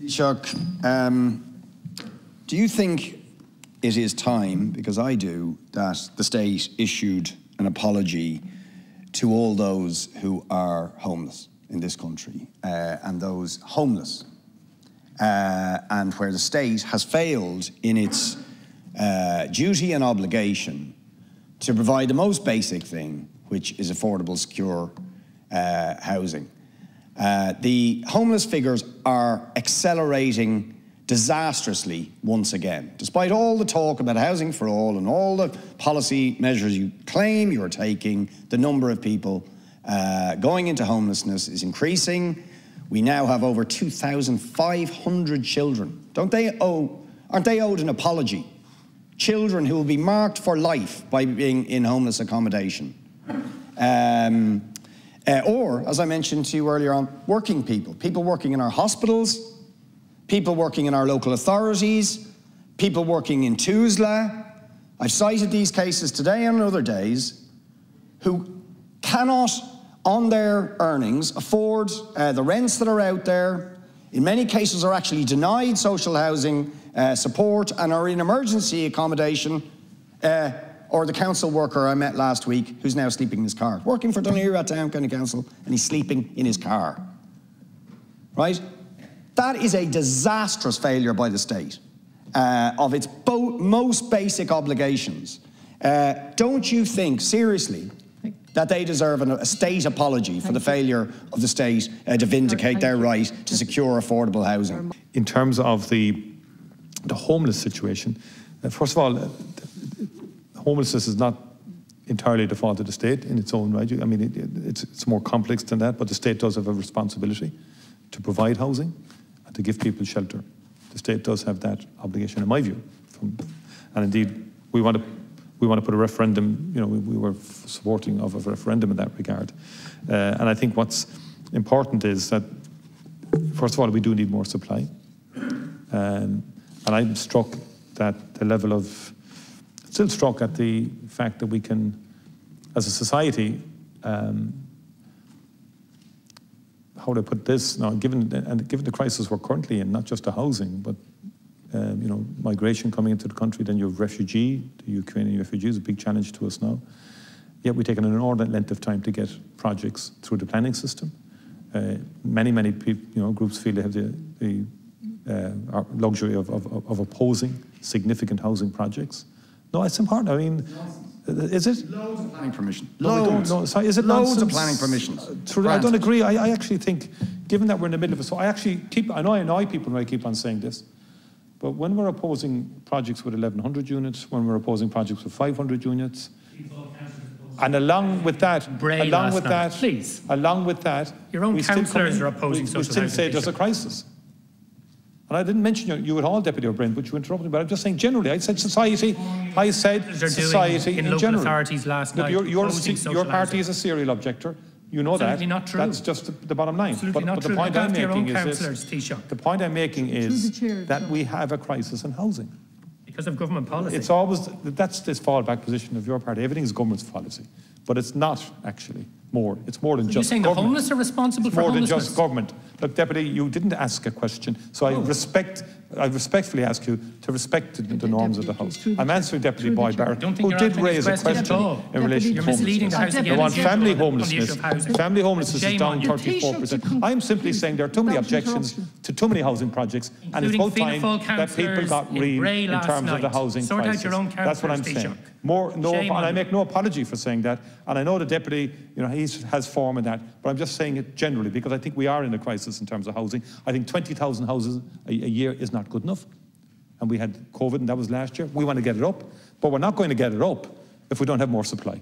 Chuck, do you think it is time, because I do, that the state issued an apology to all those who are homeless in this country and those homeless, and where the state has failed in its duty and obligation to provide the most basic thing, which is affordable, secure housing. The homeless figures are accelerating disastrously once again. Despite all the talk about housing for all and all the policy measures you claim you're taking, the number of people going into homelessness is increasing. We now have over 2,500 children. Aren't they owed an apology? Children who will be marked for life by being in homeless accommodation. Or, as I mentioned to you earlier on, working people. People working in our hospitals, people working in our local authorities, people working in TUSLA. I've cited these cases today and other days who cannot, on their earnings, afford the rents that are out there. In many cases are actually denied social housing support and are in emergency accommodation, or the council worker I met last week who's now sleeping in his car, working for Dunleary Town County Council, and he's sleeping in his car, right? That is a disastrous failure by the state of its most basic obligations. Don't you think, seriously, that they deserve a state apology for the failure of the state to vindicate their right to secure affordable housing? In terms of the homeless situation, first of all, homelessness is not entirely the fault of the state in its own right. I mean, it's more complex than that, but the state does have a responsibility to provide housing and to give people shelter. The state does have that obligation, in my view. And indeed, we want to put a referendum, you know, we were supporting of a referendum in that regard. And I think what's important is that, first of all, we do need more supply. And I'm struck that the level of, still struck at the fact that we can, as a society, how do I put this now, given the crisis we're currently in, not just the housing, but you know, migration coming into the country, then you have the Ukrainian refugees, a big challenge to us now. Yet we've taken an inordinate length of time to get projects through the planning system. Many people, you know, groups feel they have the luxury of opposing significant housing projects. No, it's important. I mean, is it? Loads of planning permission. Loads. No, sorry, is it loads nonsense? Of planning permissions. I don't agree. I actually think, given that we're in the middle of it, so I actually I know I annoy people when I keep on saying this, but when we're opposing projects with 1,100 units, when we're opposing projects with 500 units, and along with that, your own councillors are opposing social housing. We still say there's a crisis. And I didn't mention you at all, Deputy O'Brien, but you interrupted me. But I'm just saying generally, I said society. I said society in local authorities last night. Your party is a serial objector. You know that. Absolutely not true. That's just the bottom line. Absolutely not true. The point I'm making is this. The point I'm making is that we have a crisis in housing. Because of government policy. It's always, that's this fallback position of your party. Everything is government's policy. But it's not actually more. It's more than just government. You're saying the homeless are responsible for homelessness? More than just government. Look, Deputy, you didn't ask a question, so I respectfully ask you to respect the norms of the House. I'm answering Deputy Boyd-Barrett, who did raise a question in relation to homelessness. They want family homelessness. Family homelessness is down 34%. I'm simply saying there are too many objections to too many housing projects, and it's about time that people got real in terms of the housing crisis. That's what I'm saying. And I make no apology for saying that, and I know the Deputy, you know, he has form in that, but I'm just saying it generally because I think we are in a crisis in terms of housing. I think 20,000 houses a year is not good enough, and we had COVID, and that was last year. We want to get it up, but we're not going to get it up if we don't have more supply,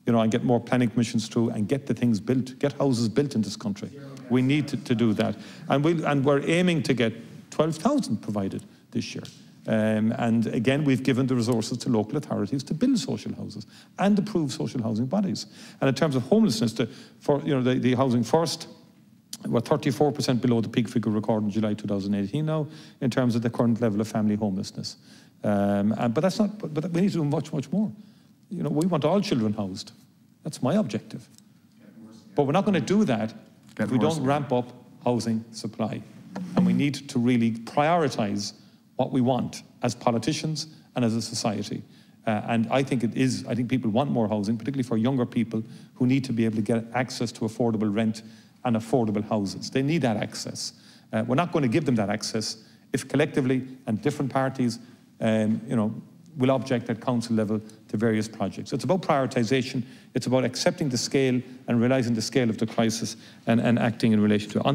you know, and get more planning permissions through and get the things built, get houses built in this country. We need to do that, and we're aiming to get 12,000 provided this year. And again, we've given the resources to local authorities to build social houses and approve social housing bodies. And in terms of homelessness, the Housing First, we're 34% below the peak figure recorded in July 2018 now, in terms of the current level of family homelessness. But that's not. But we need to do much more. You know, we want all children housed. That's my objective. But we're not going to do that if we don't ramp up housing supply. And we need to really prioritise what we want as politicians and as a society. And I think I think people want more housing, particularly for younger people who need to be able to get access to affordable rent and affordable houses. They need that access. We're not going to give them that access if collectively and different parties, will object at council level to various projects. It's about prioritisation. It's about accepting the scale and realising the scale of the crisis and acting in relation to it.